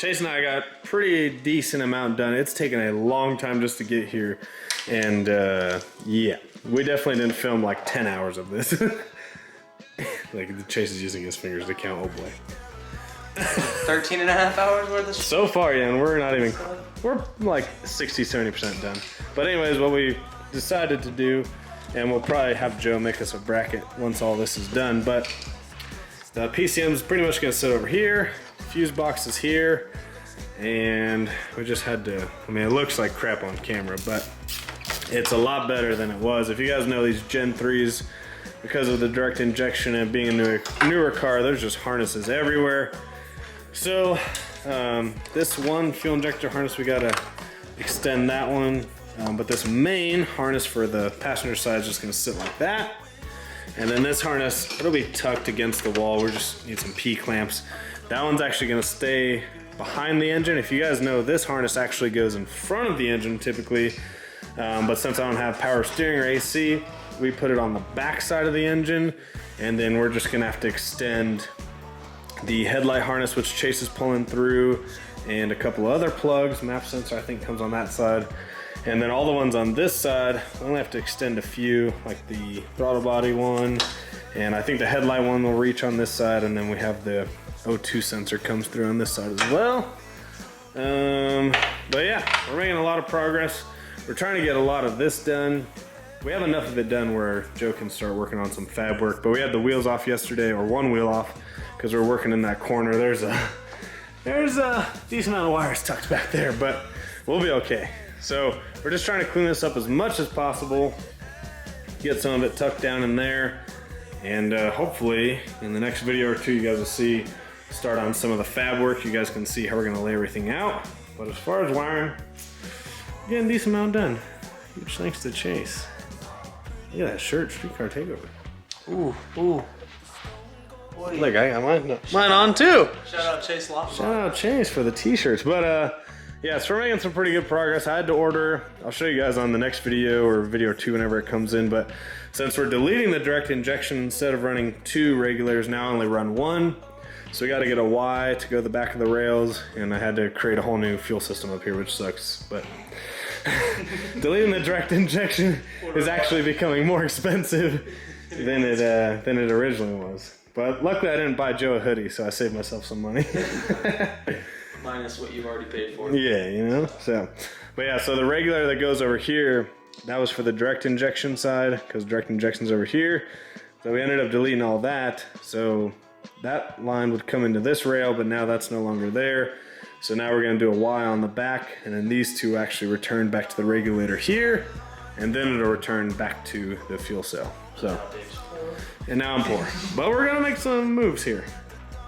Chase and I got pretty decent amount done. It's taken a long time just to get here. And yeah, we definitely didn't film like 10 hours of this. Like Chase is using his fingers to count, oh boy. 13 and a half hours worth of shit. So far, yeah, and we're not even, we're like 60-70% done. But anyways, what we decided to do, and we'll probably have Joe make us a bracket once all this is done, but the PCM is pretty much gonna sit over here, fuse box is here, and we just had to, I mean, it looks like crap on camera, but it's a lot better than it was. If you guys know these Gen 3s, because of the direct injection and being a newer car, there's just harnesses everywhere. So this one fuel injector harness, we gotta extend that one, but this main harness for the passenger side is just gonna sit like that. And then this harness, it'll be tucked against the wall. We just need some P-clamps. That one's actually gonna stay behind the engine. If you guys know, this harness actually goes in front of the engine typically, but since I don't have power steering or AC, we put it on the back side of the engine, and then we're just gonna have to extend the headlight harness, which Chase is pulling through, and a couple of other plugs. Map sensor I think comes on that side. And then all the ones on this side, we only have to extend a few, like the throttle body one, and I think the headlight one will reach on this side, and then we have the O2 sensor comes through on this side as well. But yeah, we're making a lot of progress. We're trying to get a lot of this done. We have enough of it done where Joe can start working on some fab work, but we had the wheels off yesterday, or one wheel off, because we're working in that corner. There's a decent amount of wires tucked back there, but we'll be okay. So we're just trying to clean this up as much as possible, get some of it tucked down in there, and hopefully in the next video or two you guys will see, start on some of the fab work. You guys can see how we're gonna lay everything out. But as far as wiring, we're getting a decent amount done. Huge thanks to Chase. Look at that shirt, Streetcar Takeover. Ooh, ooh. Boy. Look, I got mine on too. Shout out Chase Lock. Shout out Chase for the t-shirts. But yeah, so we're making some pretty good progress. I had to order, I'll show you guys on the next video or video 2 whenever it comes in, but since we're deleting the direct injection, instead of running 2 regulators, now I only run 1. So we got to get a Y to go to the back of the rails, and I had to create a whole new fuel system up here, which sucks, but deleting the direct injection is actually becoming more expensive than it originally was. But luckily I didn't buy Joe a hoodie, so I saved myself some money. Minus what you've already paid for. Yeah, you know, so. But yeah, so the regulator that goes over here, that was for the direct injection side, because direct injection's over here. So we ended up deleting all that. So that line would come into this rail, but now that's no longer there. So now we're gonna do a Y on the back, and then these two actually return back to the regulator here, and then it'll return back to the fuel cell. So, and now I'm poor. But we're gonna make some moves here.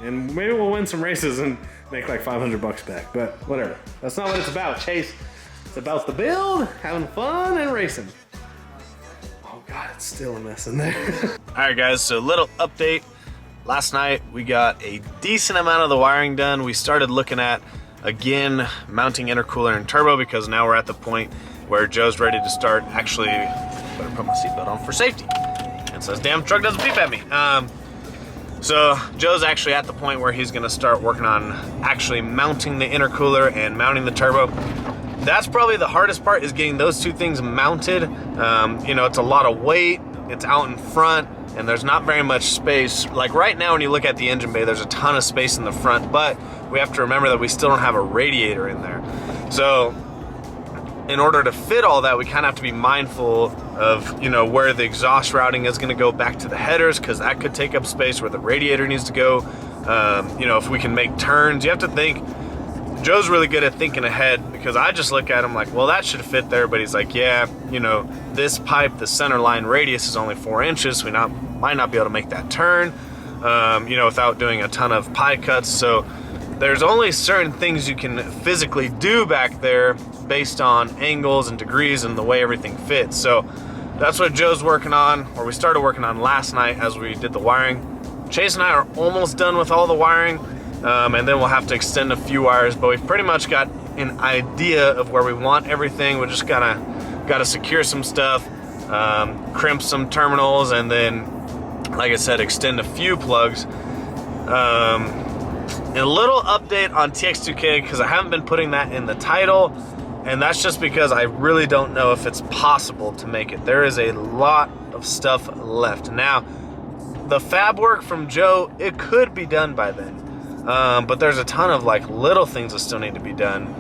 And maybe we'll win some races and make like 500 bucks back, but whatever. That's not what it's about, Chase. It's about the build, having fun, and racing. Oh God, it's still a mess in there. All right guys, so little update. Last night we got a decent amount of the wiring done. We started looking at, again, mounting intercooler and turbo, because now we're at the point where Joe's ready to start. Actually, better put my seatbelt on for safety. And so this damn truck doesn't beep at me. So Joe's actually at the point where he's gonna start working on actually mounting the intercooler and mounting the turbo. That's probably the hardest part, is getting those two things mounted. You know, it's a lot of weight, it's out in front, and there's not very much space. Like right now when you look at the engine bay, there's a ton of space in the front, but we have to remember that we still don't have a radiator in there. So in order to fit all that, we kind of have to be mindful of, you know, where the exhaust routing is going to go back to the headers, because that could take up space, where the radiator needs to go. You know, if we can make turns, you have to think. Joe's really good at thinking ahead, because I just look at him like, well, that should fit there, but he's like, yeah, you know, this pipe, the center line radius is only 4 inches, so we might not be able to make that turn, you know, without doing a ton of pie cuts. So there's only certain things you can physically do back there based on angles and degrees and the way everything fits. So that's what Joe's working on, or we started working on last night as we did the wiring. Chase and I are almost done with all the wiring, and then we'll have to extend a few wires, but we've pretty much got an idea of where we want everything. We just gotta secure some stuff, crimp some terminals, and then, like I said, extend a few plugs. a little update on TX2K, because I haven't been putting that in the title, and that's just because I really don't know if it's possible to make it. There is a lot of stuff left. Now, the fab work from Joe, it could be done by then, but there's a ton of like little things that still need to be done.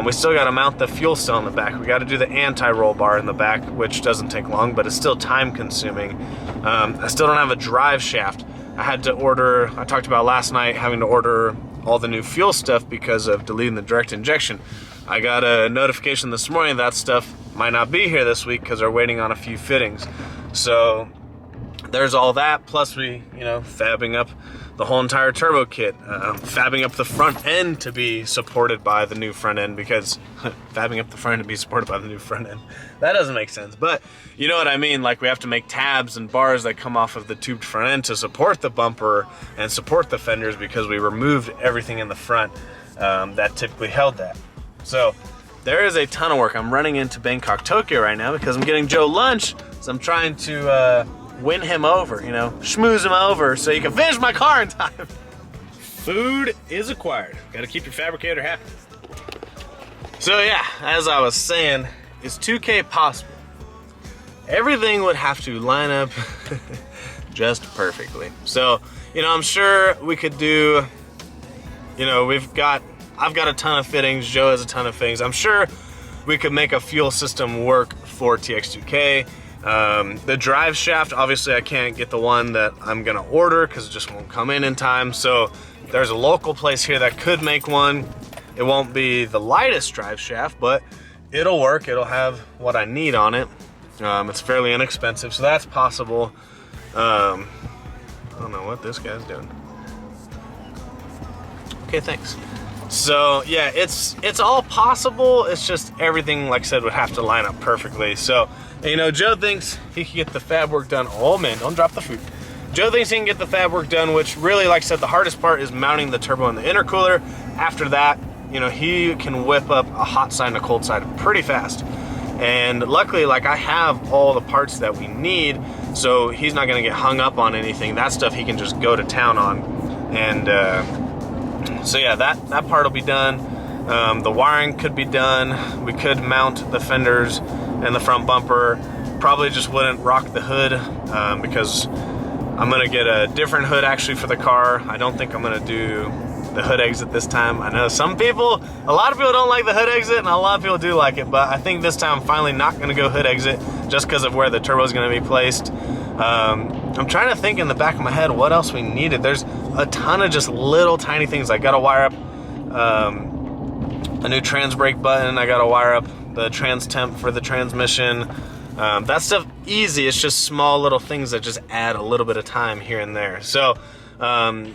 We still got to mount the fuel cell in the back. We got to do the anti-roll bar in the back, which doesn't take long, but it's still time consuming. I still don't have a drive shaft. I had to order, I talked about last night, having to order all the new fuel stuff because of deleting the direct injection. I got a notification this morning that stuff might not be here this week because they're waiting on a few fittings. So there's all that, plus we, you know, fabbing up the whole entire turbo kit, fabbing up the front end to be supported by the new front end, because fabbing up the front end to be supported by the new front end, that doesn't make sense, but you know what I mean. Like, we have to make tabs and bars that come off of the tubed front end to support the bumper and support the fenders, because we removed everything in the front that typically held that. So there is a ton of work. I'm running into Bangkok, Tokyo right now because I'm getting Joe lunch, so I'm trying to win him over, you know, schmooze him over so you can finish my car in time. Food is acquired. Gotta keep your fabricator happy. So yeah, as I was saying, is 2K possible? Everything would have to line up just perfectly. So, you know, I'm sure we could do, you know, I've got a ton of fittings, Joe has a ton of things. I'm sure we could make a fuel system work for TX2K. The drive shaft, obviously I can't get the one that I'm gonna order because it just won't come in time. So there's a local place here that could make one. It won't be the lightest drive shaft, but it'll work. It'll have what I need on it. It's fairly inexpensive, so that's possible. I don't know what this guy's doing. Okay, thanks. So yeah, it's all possible. It's just everything, like I said, would have to line up perfectly. So, you know, Joe thinks he can get the fab work done. Oh man, don't drop the food. Joe thinks he can get the fab work done, which really, like I said, the hardest part is mounting the turbo and the intercooler. After that, you know, he can whip up a hot side and a cold side pretty fast. And luckily, like, I have all the parts that we need, so he's not gonna get hung up on anything. That stuff he can just go to town on. And so yeah, that part will be done. The wiring could be done. We could mount the fenders and the front bumper. Probably just wouldn't rock the hood because I'm gonna get a different hood actually for the car. I don't think I'm gonna do the hood exit this time. I know a lot of people don't like the hood exit, and a lot of people do like it, but I think this time I'm finally not gonna go hood exit just because of where the turbo is gonna be placed. I'm trying to think in the back of my head what else we needed. There's a ton of just little tiny things. I gotta wire up a new trans brake button. I gotta wire up the trans temp for the transmission. That stuff easy. It's just small little things that just add a little bit of time here and there. So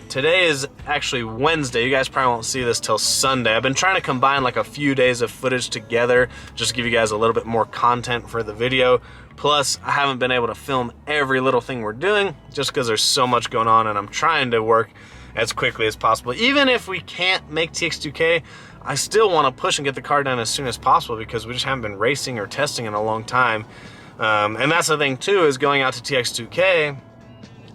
today is actually Wednesday. You guys probably won't see this till Sunday. I've been trying to combine like a few days of footage together, just to give you guys a little bit more content for the video. Plus, I haven't been able to film every little thing we're doing just because there's so much going on, and I'm trying to work as quickly as possible. Even if we can't make TX2K, I still want to push and get the car done as soon as possible because we just haven't been racing or testing in a long time. And that's the thing too, is going out to TX2K,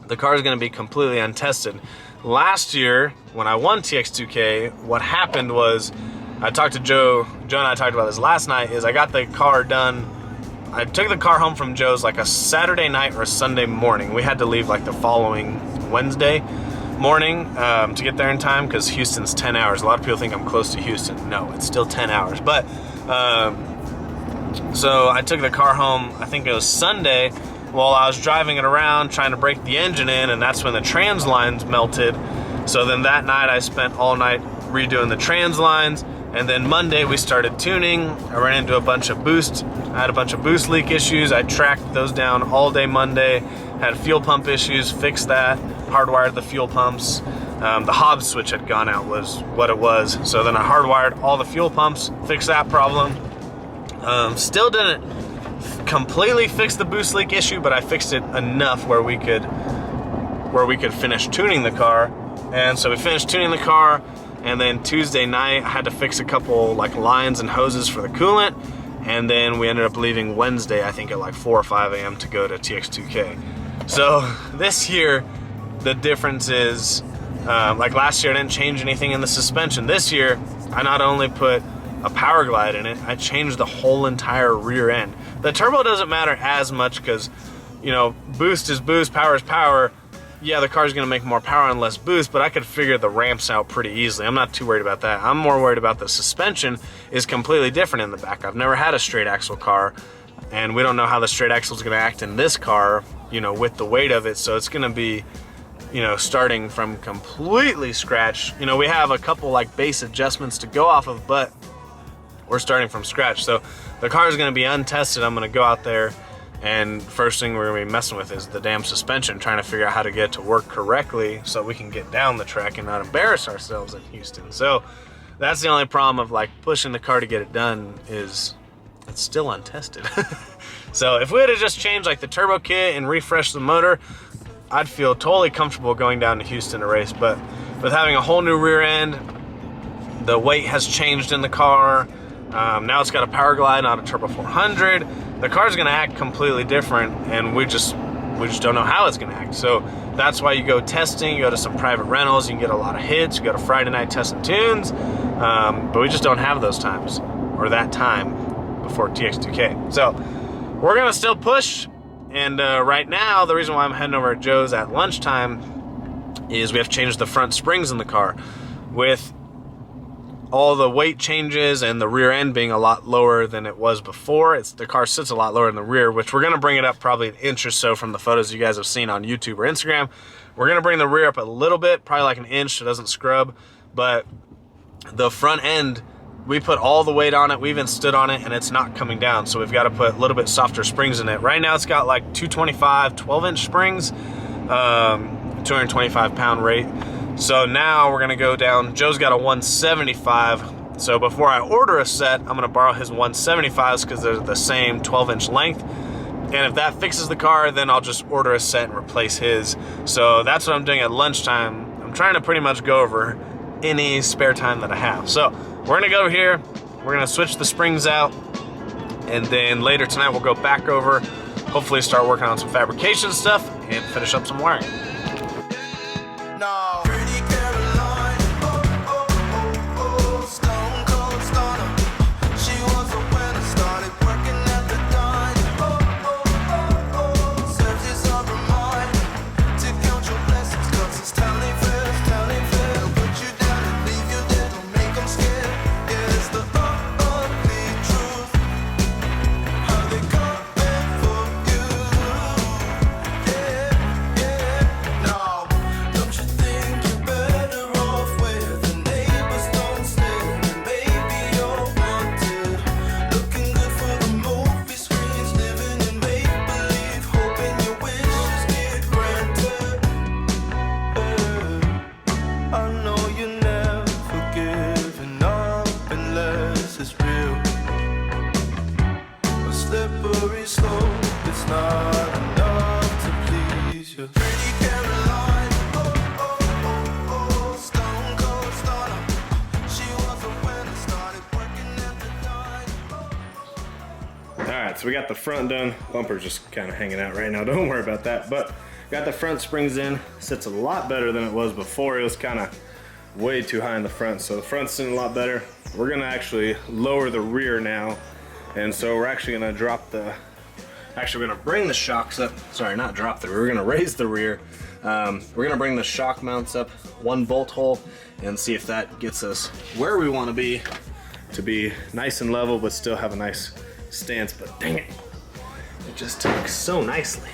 the car is going to be completely untested. Last year, when I won TX2K, what happened was, I talked to Joe and I talked about this last night, is I got the car done. I took the car home from Joe's like a Saturday night or a Sunday morning. We had to leave like the following Wednesday morning to get there in time because Houston's 10 hours. A lot of people think I'm close to Houston. No, it's still 10 hours. But so I took the car home, I think it was Sunday, while I was driving it around trying to break the engine in, and that's when the trans lines melted. So then that night I spent all night redoing the trans lines, and then Monday we started tuning. I ran into a bunch of boost. I had a bunch of boost leak issues. I tracked those down all day Monday. Had fuel pump issues, fixed that, hardwired the fuel pumps. The Hobbs switch had gone out was what it was. So then I hardwired all the fuel pumps, fixed that problem. Still didn't completely fix the boost leak issue, but I fixed it enough where we could finish tuning the car. And so we finished tuning the car, and then Tuesday night I had to fix a couple like lines and hoses for the coolant, and then we ended up leaving Wednesday, I think at like 4 or 5 a.m. to go to TX2K. So this year, the difference is Like last year I didn't change anything in the suspension. This year I not only put a power glide in it, I changed the whole entire rear end. The turbo doesn't matter as much because, you know, boost is boost, power is power. Yeah, the car's gonna make more power on less boost, but I could figure the ramps out pretty easily. I'm not too worried about that. I'm more worried about the suspension is completely different in the back. I've never had a straight axle car, and we don't know how the straight axle is gonna act in this car, you know, with the weight of it. So it's gonna be, you know, starting from completely scratch. You know, we have a couple like base adjustments to go off of, but we're starting from scratch. So the car is gonna be untested. I'm gonna go out there, and first thing we're gonna be messing with is the damn suspension, trying to figure out how to get it to work correctly so we can get down the track and not embarrass ourselves in Houston. So that's the only problem of like pushing the car to get it done, is it's still untested. So if we had to just change like the turbo kit and refresh the motor, I'd feel totally comfortable going down to Houston to race. But with having a whole new rear end, the weight has changed in the car. Now it's got a power glide, not a turbo 400. The car's gonna act completely different, and we just don't know how it's gonna act. So that's why you go testing, you go to some private rentals, you can get a lot of hits, you go to Friday night testing tunes, but we just don't have those times, or that time before TX2K. So we're gonna still push, and right now, the reason why I'm heading over to Joe's at lunchtime is we have changed the front springs in the car. With all the weight changes and the rear end being a lot lower than it was before, the car sits a lot lower in the rear, which we're gonna bring it up probably an inch or so from the photos you guys have seen on YouTube or Instagram. We're gonna bring the rear up a little bit, probably like an inch so it doesn't scrub, but the front end, we put all the weight on it, we even stood on it, and it's not coming down, so we've got to put a little bit softer springs in it. Right now it's got like 225 12-inch springs, 225 pound rate. So now we're gonna go down. Joe's got a 175. So before I order a set, I'm gonna borrow his 175s because they're the same 12-inch length. And if that fixes the car, then I'll just order a set and replace his. So that's what I'm doing at lunchtime. I'm trying to pretty much go over any spare time that I have. So we're gonna go over here, we're gonna switch the springs out, and then later tonight we'll go back over, hopefully start working on some fabrication stuff and finish up some wiring. No. So we got the front done. Bumper's just kind of hanging out right now. Don't worry about that. But got the front springs in. Sits a lot better than it was before. It was kind of way too high in the front. So the front's sitting a lot better. We're gonna actually lower the rear now. And so we're actually gonna drop the, actually we're gonna bring the shocks up. Sorry, not drop the rear. We're gonna raise the rear. We're gonna bring the shock mounts up one bolt hole and see if that gets us where we wanna be, to be nice and level, but still have a nice stance. But dang it, it just tucks so nicely.